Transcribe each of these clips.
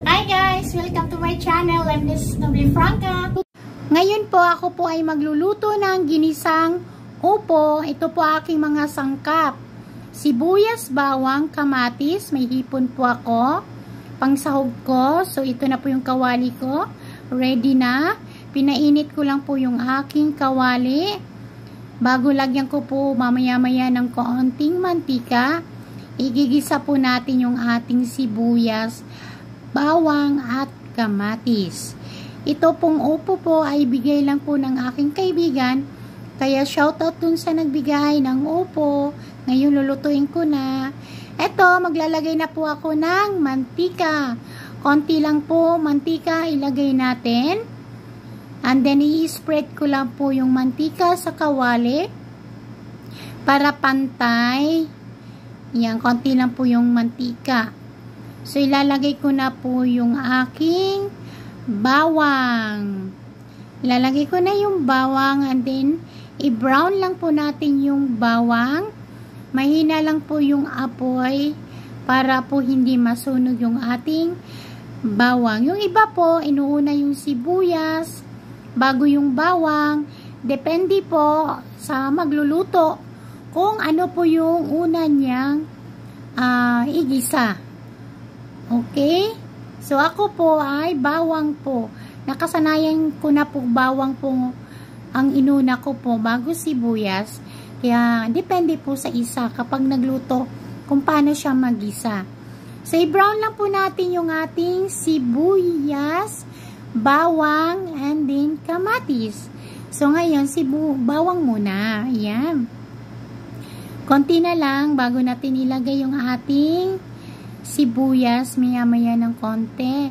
Hi guys! Welcome to my channel. I'm Miss Nobly Franca. Ngayon po ako po ay magluluto ng ginisang upo. Ito po aking mga sangkap. Sibuyas, bawang, kamatis. May hipon po ako. Pangsahog ko. So ito na po yung kawali ko. Ready na. Pinainit ko lang po yung aking kawali. Bago lagyan ko po mamaya-maya ng kaunting mantika, igigisa po natin yung ating sibuyas, bawang at kamatis. Ito pong upo po ay bigay lang po ng aking kaibigan. Kaya shoutout dun sa nagbigay ng upo. Ngayon lulutuin ko na. Ito, maglalagay na po ako ng mantika. Konti lang po mantika ilagay natin. And then i-spread ko lang po yung mantika sa kawali. Para pantay. Yan, konti lang po yung mantika. So, ilalagay ko na po yung aking bawang. Ilalagay ko na yung bawang and then, i-brown lang po natin yung bawang. Mahina lang po yung apoy para po hindi masunog yung ating bawang. Yung iba po, inuuna yung sibuyas, bago yung bawang. Depende po sa magluluto kung ano po yung una niyang igisa. Okay? So, ako po ay bawang po. Nakasanayan ko na po bawang po ang inuna ko po bago sibuyas. Kaya, depende po sa isa kapag nagluto kung paano siya magisa. So, i-brown lang po natin yung ating sibuyas, bawang, and then kamatis. So, ngayon, bawang muna. Ayan. Konti na lang bago natin ilagay yung ating sibuyas, maya-maya ng konti.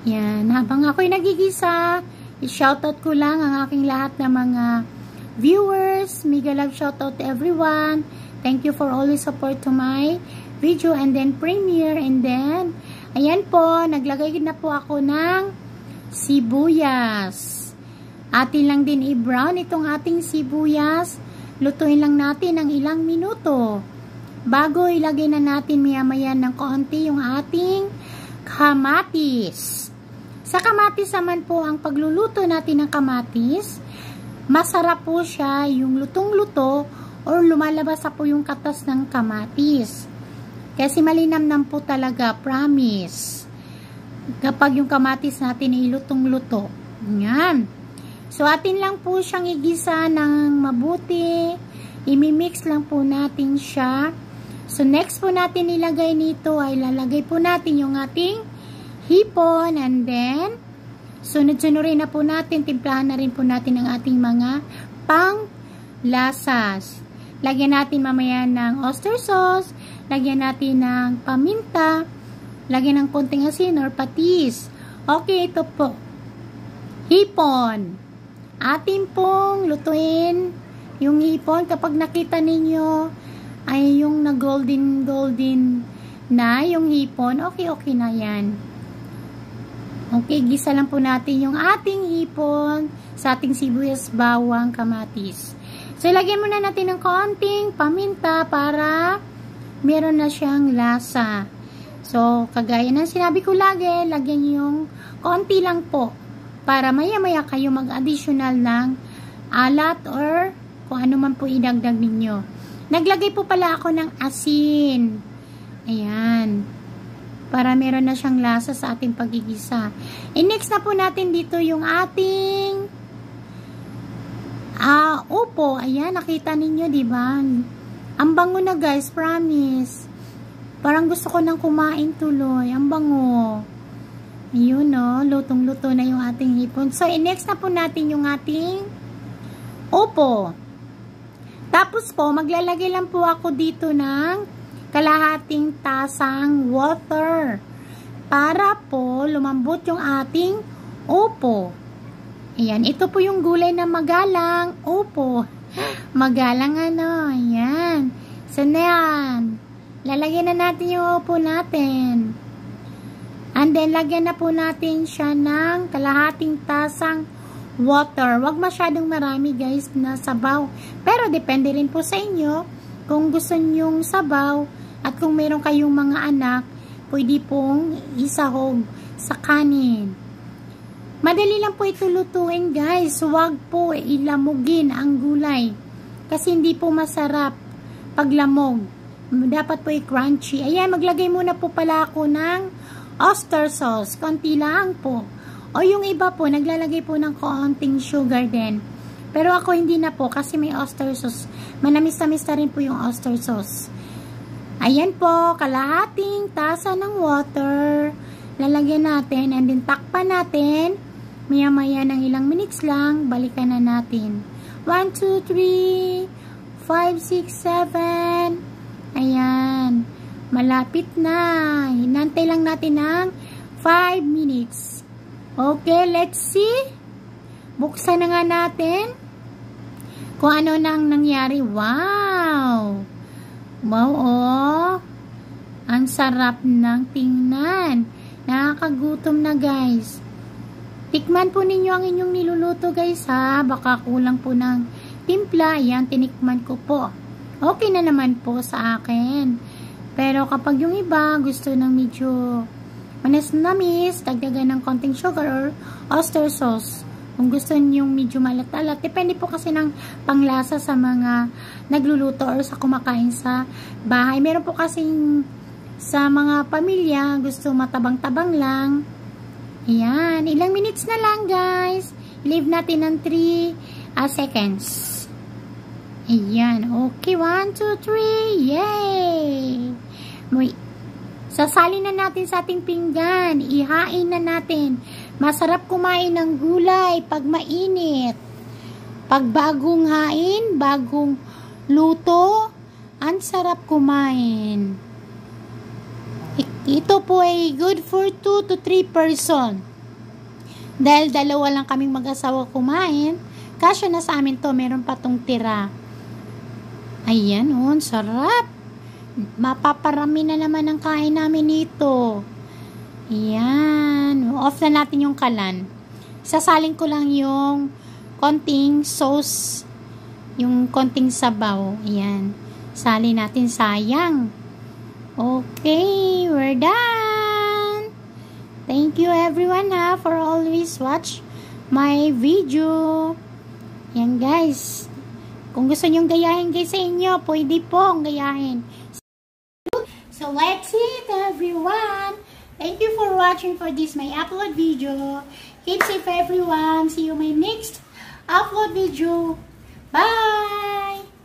Yan. Habang ako'y nagigisa, i-shoutout ko lang ang aking lahat ng mga viewers. Mega love shoutout to everyone. Thank you for always support to my video and then premiere. And then, ayan po, naglagay na po ako ng sibuyas. Atin lang din i-brown itong ating sibuyas. Lutuin lang natin ng ilang minuto. Bago ilagay na natin maya-maya ng konti yung ating kamatis. Sa kamatis naman po, ang pagluluto natin ng kamatis, masarap po siya yung lutong-luto or lumalabas po yung katas ng kamatis. Kasi malinamnam po talaga, promise. Kapag yung kamatis natin ay lutong-luto. Yan. So, atin lang po siyang igisa ng mabuti. Imimix lang po natin siya. So, next po natin ilagay nito ay lalagay po natin yung ating hipon and then sunod-sunurin na po natin, timplahan na rin po natin ang ating mga panglasas. Lagyan natin mamaya ng oyster sauce, lagyan natin ng paminta, lagyan ng konting asin or patis. Okay, ito po. Hipon. Atin pong lutuin yung hipon. Kapag nakita ninyo ay yung na golden na yung hipon, okay na yan. Okay, gisa lang po natin yung ating hipon sa ating sibuyas, bawang, kamatis. So, ilagyan muna natin ng konting paminta para meron na siyang lasa. So, kagaya ng sinabi ko lagi, lagyan yung konti lang po para maya-maya kayo mag-additional ng alat or kung ano man po idagdag ninyo. Naglagay po pala ako ng asin. Ayan. Para meron na siyang lasa sa ating pagigisa. Next na po natin dito yung ating upo. Ayan, nakita ninyo, diba? Ang bango na guys, promise. Parang gusto ko nang kumain tuloy. Ang bango. Ayun, no? Lutong-luto na yung ating hipon. So, next na po natin yung ating upo. Tapos po, maglalagay lang po ako dito ng kalahating tasang water para po lumambot yung ating upo. Ayan, ito po yung gulay na magalang upo. Magalang ano, ayan. So, yan. Lalagyan na natin yung upo natin. And then, lagyan na po natin siya ng kalahating tasang water. Huwag masyadong marami guys na sabaw. Pero depende rin po sa inyo kung gusto nyong sabaw at kung meron kayong mga anak, pwede pong isahog sa kanin. Madali lang po ito lutuin guys. Huwag po ilamugin ang gulay. Kasi hindi po masarap pag lamog. Dapat po i-crunchy. Ayan, maglagay muna po pala ako ng oyster sauce. Konti lang po. O yung iba po, naglalagay po ng konting sugar din. Pero ako hindi na po kasi may oyster sauce. Manamis-tamis na rin po yung oyster sauce. Ayan po, kalahating tasa ng water. Lalagyan natin and then takpan natin. Maya-maya ng ilang minutes lang, balikan na natin. 1, 2, 3, 5, 6, 7. Ayan. Malapit na. Hinantay lang natin ng 5 minutes. Okay, let's see. Buksan na nga natin. Kung ano nang nangyari. Wow! Wow, oh. Ang sarap ng tingnan. Nakakagutom na, guys. Tikman po ninyo ang inyong niluluto, guys, ha. Baka kulang po ng timpla. Yan, tinikman ko po. Okay na naman po sa akin. Pero kapag yung iba gusto ng medyo manis-namis, dagdagan ng konting sugar or oyster sauce. Kung gusto niyo medyo malat-alat, depende po kasi ng panglasa sa mga nagluluto or sa kumakain sa bahay. Meron po kasing sa mga pamilya, gusto matabang-tabang lang. Ayan, ilang minutes na lang guys. Leave natin ng 3 seconds. Ayan, okay, 1, 2, 3, yay! Sasalin na natin sa ating pinggan. Ihain na natin. Masarap kumain ng gulay pag mainit. Pag bagong hain, bagong luto, ang sarap kumain. Ito po ay good for 2 to 3 person. Dahil dalawa lang kaming mag-asawa kumain, kasya na sa amin to, meron pa tong tira. Ayan, oh, sarap. Mapaparami na naman ang kain namin nito. Ayan. Off na natin yung kalan. Sasalin ko lang yung konting sauce. Yung konting sabaw. Ayan. Salin natin, sayang. Okay. We're done. Thank you everyone ha for always watch my video. Ayan guys. Kung gusto nyong gayahin guys sa inyo, pwede pong gayahin. So let's eat everyone. Thank you for watching for this my upload video. Keep safe everyone. See you my next upload video. Bye.